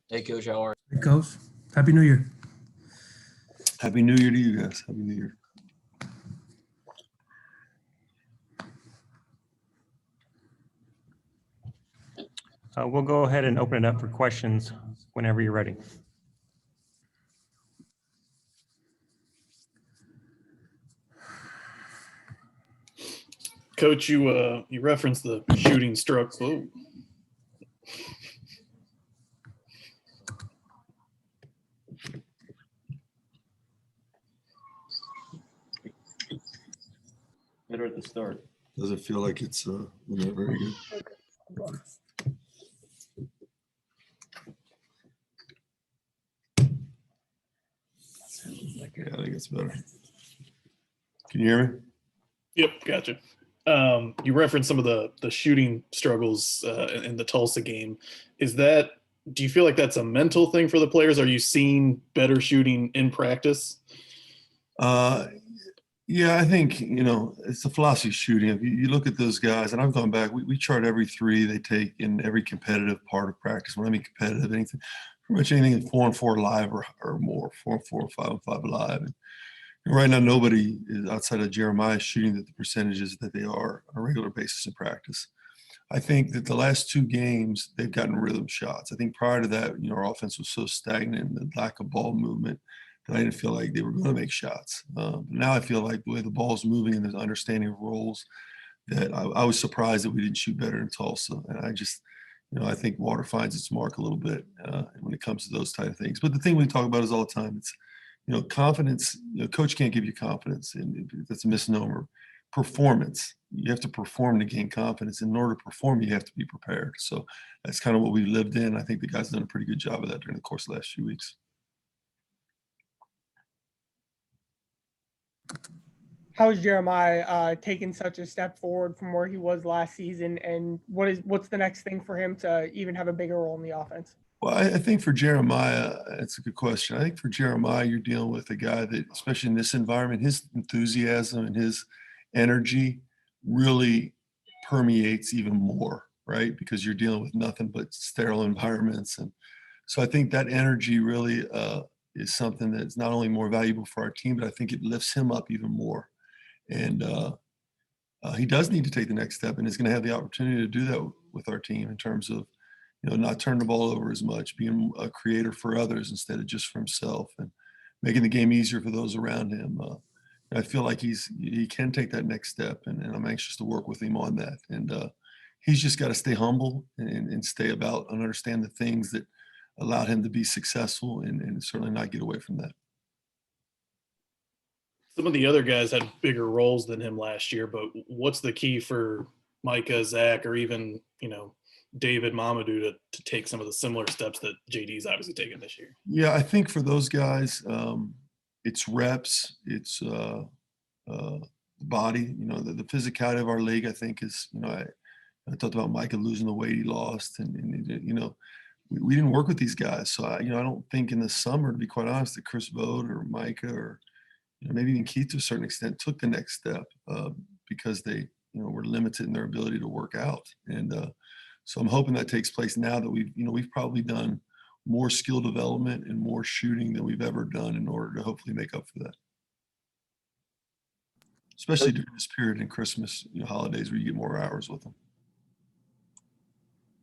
Hey, Coach, how are Hey, Coach. Happy New Year. Happy New Year to you guys. Happy New Year. We'll go ahead and open it up for questions whenever you're ready. Coach, you referenced the shooting stroke. Oh. Better at the start. Does it feel like it's not very good? Yeah, I think it's better. Can you hear me? Yep, gotcha. You referenced some of the shooting struggles in the Tulsa game. Do you feel like that's a mental thing for the players? Are you seeing better shooting in practice? Yeah, I think, it's the philosophy of shooting. If you look at those guys, and I've gone back, we chart every three they take in every competitive part of practice. When I mean competitive, anything, pretty much anything in 4-on-4 live or more, 4-on-4, 5-on-5 live. And right now, nobody is outside of Jeremiah shooting at the percentages that they are on a regular basis in practice. I think that the last two games, they've gotten rhythm shots. I think prior to that, our offense was so stagnant and the lack of ball movement that I didn't feel like they were going to make shots. Now I feel like the way the ball's moving and there's understanding of roles, that I was surprised that we didn't shoot better in Tulsa. And I just, I think water finds its mark a little bit when it comes to those type of things. But the thing we talk about is all the time, it's, confidence. Coach can't give you confidence, and that's a misnomer. Performance. You have to perform to gain confidence. In order to perform, you have to be prepared. So that's kind of what we lived in. I think the guys done a pretty good job of that during the course of the last few weeks. How is Jeremiah taking such a step forward from where he was last season, and what's the next thing for him to even have a bigger role in the offense? Well, I think for Jeremiah, it's a good question. I think for Jeremiah, you're dealing with a guy that, especially in this environment, his enthusiasm and his energy really permeates even more, right? Because you're dealing with nothing but sterile environments. And so I think that energy really is something that's not only more valuable for our team, but I think it lifts him up even more. And he does need to take the next step, and is going to have the opportunity to do that with our team in terms of, not turning the ball over as much, being a creator for others instead of just for himself, and making the game easier for those around him. I feel like he can take that next step, and I'm anxious to work with him on that. And he's just got to stay humble and stay about and understand the things that allowed him to be successful, and certainly not get away from that. Some of the other guys had bigger roles than him last year, but what's the key for Micah, Zach, or even, David Mamadou to take some of the similar steps that JD's obviously taken this year? Yeah, I think for those guys, it's reps, it's body. The physicality of our league, I think, is, I talked about Micah losing the weight he lost, and we didn't work with these guys. So, I don't think in the summer, to be quite honest, that Chris Vogt or Micah or maybe even Keith to a certain extent took the next step because they were limited in their ability to work out. And so I'm hoping that takes place now that we've probably done more skill development and more shooting than we've ever done in order to hopefully make up for that. Especially during this period in Christmas, holidays, where you get more hours with them.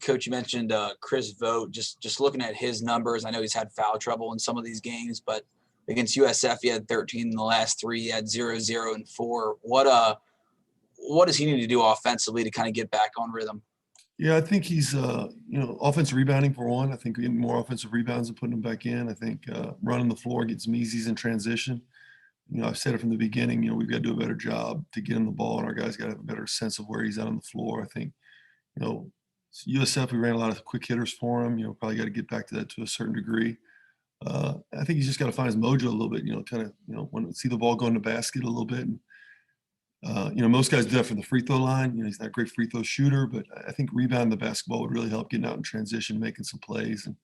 Coach, you mentioned Chris Vogt. Just looking at his numbers, I know he's had foul trouble in some of these games, but against USF, he had 13 in the last 3. He had 0, 0, and 4. What does he need to do offensively to kind of get back on rhythm? Yeah, I think he's, offensive rebounding for one. I think getting more offensive rebounds and putting them back in. I think running the floor, getting some easies in transition. I've said it from the beginning, we've got to do a better job to get him the ball, and our guys got to have a better sense of where he's at on the floor. I think, USF, we ran a lot of quick hitters for him. Probably got to get back to that to a certain degree. I think he's just got to find his mojo a little bit, kind of, see the ball go in the basket a little bit. And, most guys do that from the free throw line. He's not a great free throw shooter, but I think rebounding the basketball would really help, getting out in transition, making some plays. And,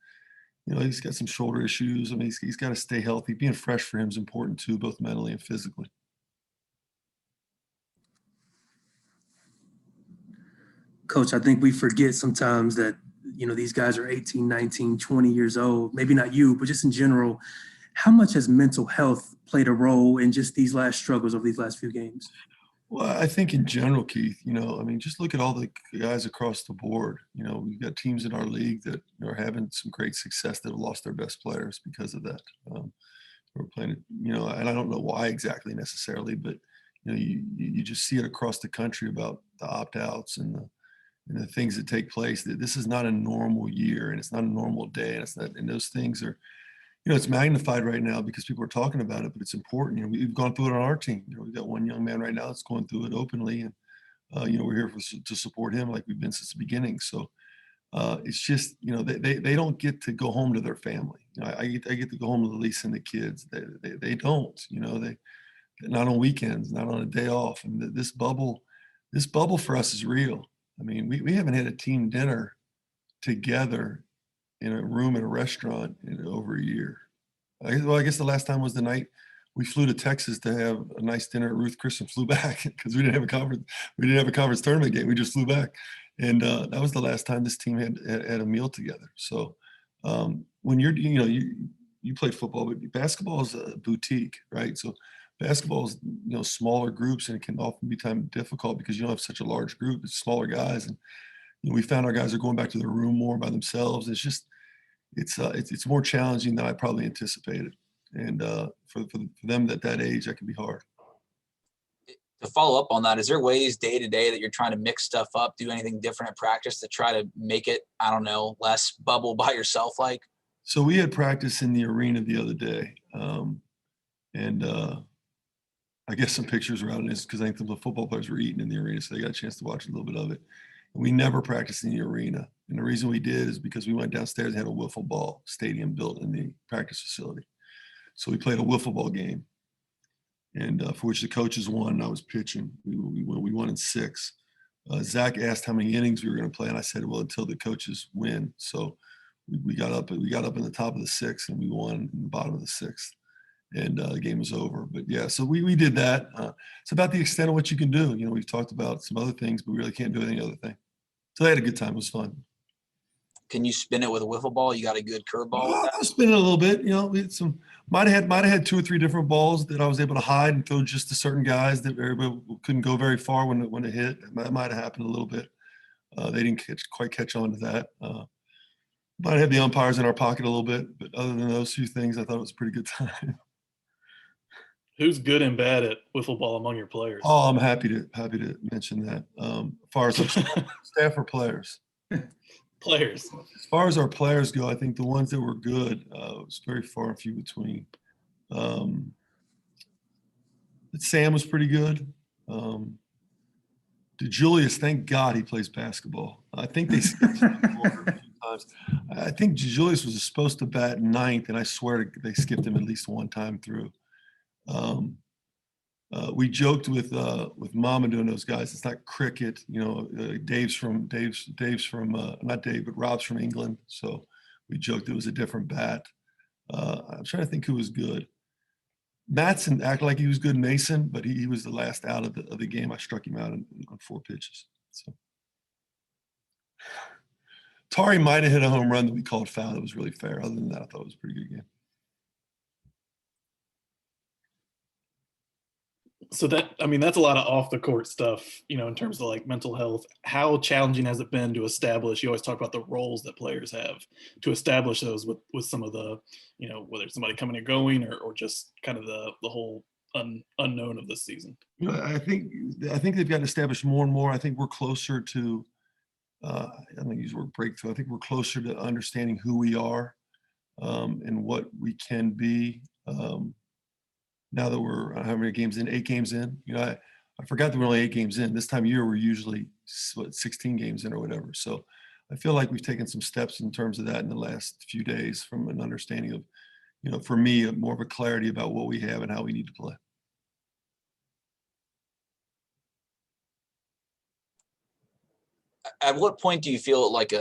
he's got some shoulder issues. I mean, he's got to stay healthy. Being fresh for him is important too, both mentally and physically. Coach, I think we forget sometimes that, these guys are 18, 19, 20 years old, maybe not you, but just in general, how much has mental health played a role in just these last struggles of these last few games? Well, I think in general, Keith, just look at all the guys across the board. We've got teams in our league that are having some great success that have lost their best players because of that. We're playing, and I don't know why exactly necessarily, but you just see it across the country about the opt-outs and the things that take place. That this is not a normal year, and it's not a normal day, and it's not. And those things are, it's magnified right now because people are talking about it, but it's important. We've gone through it on our team. We've got one young man right now that's going through it openly, and we're here to support him like we've been since the beginning. So it's just, they don't get to go home to their family. I get to go home to Lisa and the kids. They don't. They not on weekends, not on a day off. And this bubble for us is real. I mean, we haven't had a team dinner together in a room at a restaurant in over a year. I guess the last time was the night we flew to Texas to have a nice dinner at Ruth Chris and flew back because we didn't have a conference. We didn't have a conference tournament game. We just flew back, and that was the last time this team had a meal together. So when you played football, but basketball is a boutique, right? So basketball is smaller groups, and it can often be difficult because you don't have such a large group. It's smaller guys, and we found our guys are going back to their room more by themselves. It's just it's more challenging than I probably anticipated, and for them at that age, that can be hard. To follow up on that, is there ways day to day that you're trying to mix stuff up, do anything different at practice to try to make it, I don't know, less bubble by yourself like? So we had practice in the arena the other day, and I guess some pictures were out in this because I think the football players were eating in the arena, so they got a chance to watch a little bit of it. And we never practiced in the arena, and the reason we did is because we went downstairs and had a wiffle ball stadium built in the practice facility. So we played a wiffle ball game, and for which the coaches won, and I was pitching. We won in 6. Zach asked how many innings we were going to play, and I said, well, until the coaches win. So we got up in the top of the 6th, and we won in the bottom of the 6th, and the game was over. But yeah, so we did that. It's about the extent of what you can do. We've talked about some other things, but we really can't do any other thing. So they had a good time. It was fun. Can you spin it with a wiffle ball? You got a good curveball with that? I was spinning a little bit. We had might have had 2 or 3 different balls that I was able to hide and throw just to certain guys that everybody couldn't go very far when it hit. That might have happened a little bit. They didn't quite catch on to that. Might have the umpires in our pocket a little bit, but other than those few things, I thought it was a pretty good time. Who's good and bad at wiffle ball among your players? Oh, I'm happy to mention that. As far as staff or players. Players. As far as our players go, I think the ones that were good was very far and few between. Sam was pretty good. DeJulius, thank God he plays basketball. I think they skipped him a few times. I think DeJulius was supposed to bat 9th, and I swear they skipped him at least one time through. We joked with Mamadou and those guys. It's not cricket, Dave's from not Dave, but Rob's from England. So we joked it was a different bat. I'm trying to think who was good. Matson acted like he was good, Mason, but he was the last out of the game. I struck him out on 4 pitches. So Tari might have hit a home run that we called foul. That was really fair. Other than that, I thought it was a pretty good game. So that's a lot of off the court stuff, in terms of like mental health. How challenging has it been to establish, you always talk about the roles that players have, to establish those with some of the, whether it's somebody coming and going or just kind of the whole unknown of this season? I think they've gotten established more and more. I think we're closer to, I don't use the word breakthrough. I think we're closer to understanding who we are and what we can be. Now that we're how many games in? 8 games in. I forgot that we're only 8 games in. This time of year, we're usually 16 games in or whatever. So I feel like we've taken some steps in terms of that in the last few days from an understanding of, for me, more of a clarity about what we have and how we need to play. At what point do you feel like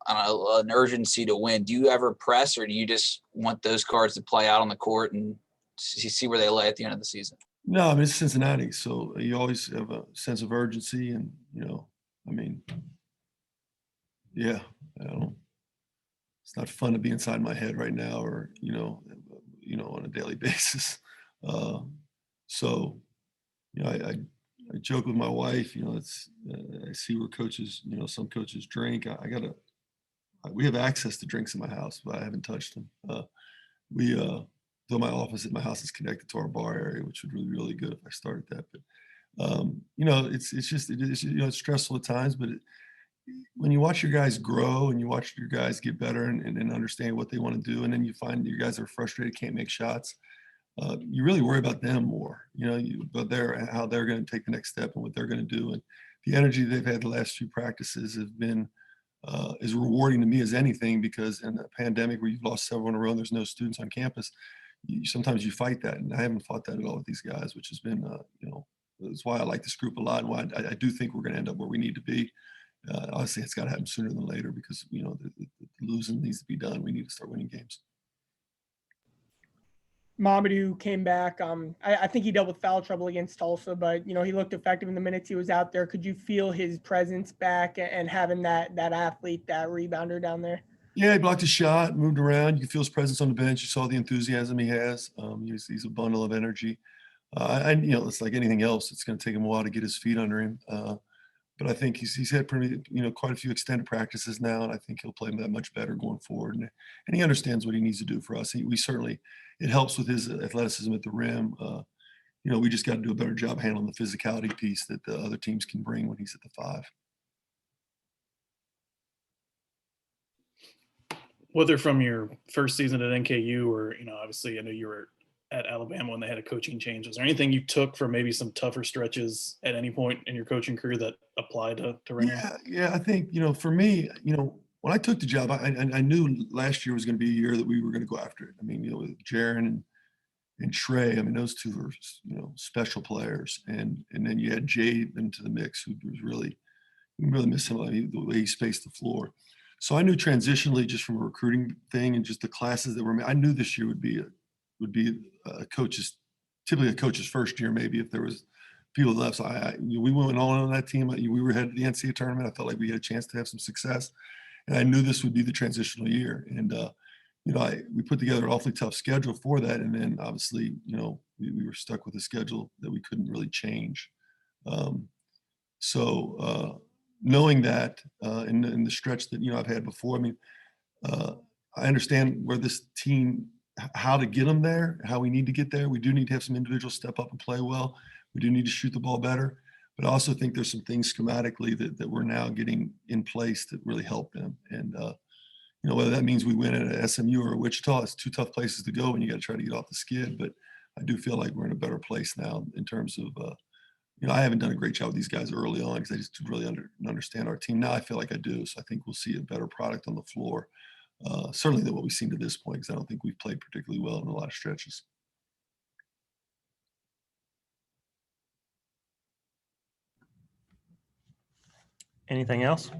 an urgency to win? Do you ever press, or do you just want those cards to play out on the court and see where they lay at the end of the season? No, it's Cincinnati, so you always have a sense of urgency, and yeah, I don't not fun to be inside my head right now, or on a daily basis. So I joke with my wife. It's I see where coaches, some coaches drink. We have access to drinks in my house, but I haven't touched them. Though my office at my house is connected to our bar area, which would be really good if I started that. But it's stressful at times, but when you watch your guys grow and you watch your guys get better and understand what they want to do, and then you find your guys are frustrated, can't make shots, you really worry about them more, about how they're going to take the next step and what they're going to do. And the energy they've had the last few practices has been as rewarding to me as anything, because in a pandemic where you've lost several in a row and there's no students on campus, sometimes you fight that. And I haven't fought that at all with these guys, which has been, that's why I like this group a lot, and why I do think we're going to end up where we need to be. Obviously, it's got to happen sooner than later, because the losing needs to be done. We need to start winning games. Mamadou came back. I think he dealt with foul trouble against Tulsa, but he looked effective in the minutes he was out there. Could you feel his presence back and having that athlete, that rebounder down there? Yeah, he blocked a shot, moved around. You could feel his presence on the bench. You saw the enthusiasm he has. He's a bundle of energy. It's like anything else. It's going to take him a while to get his feet under him. But I think he's had quite a few extended practices now, and I think he'll play that much better going forward. And he understands what he needs to do for us. It helps with his athleticism at the rim. We just got to do a better job handling the physicality piece that the other teams can bring when he's at the 5. Whether from your first season at NKU or, obviously I know you were at Alabama when they had a coaching change. Was there anything you took from maybe some tougher stretches at any point in your coaching career that applied to right now? Yeah. I think, for me, when I took the job, I knew last year was going to be a year that we were going to go after it. I mean, with Jaron and Trey, I mean, those two were, special players. And then you had Jade into the mix, who was really miss him. I mean, the way he spaced the floor. So I knew transitionally, just from a recruiting thing and just the classes that were made, I knew this year would be typically a coach's first year, maybe, if there was people left. So we went on that team. We were headed to the NCAA tournament. I felt like we had a chance to have some success, and I knew this would be the transitional year. And we put together an awfully tough schedule for that, and then obviously, we were stuck with a schedule that we couldn't really change. Knowing that in the stretch that I've had before, I mean, I understand where this team, how to get them there, how we need to get there. We do need to have some individuals step up and play well. We do need to shoot the ball better, but I also think there's some things schematically that we're now getting in place that really help them. And whether that means we win at SMU or Wichita, it's 2 tough places to go, and you got to try to get off the skid. But I do feel like we're in a better place now in terms of. I haven't done a great job with these guys early on because I just didn't really understand our team. Now I feel like I do. So I think we'll see a better product on the floor, certainly than what we've seen to this point, because I don't think we've played particularly well in a lot of stretches. Anything else?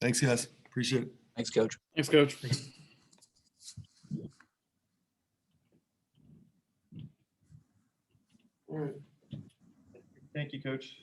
Thanks, guys. Appreciate it. Thanks, Coach. Thanks, Coach. All right. Thank you, Coach.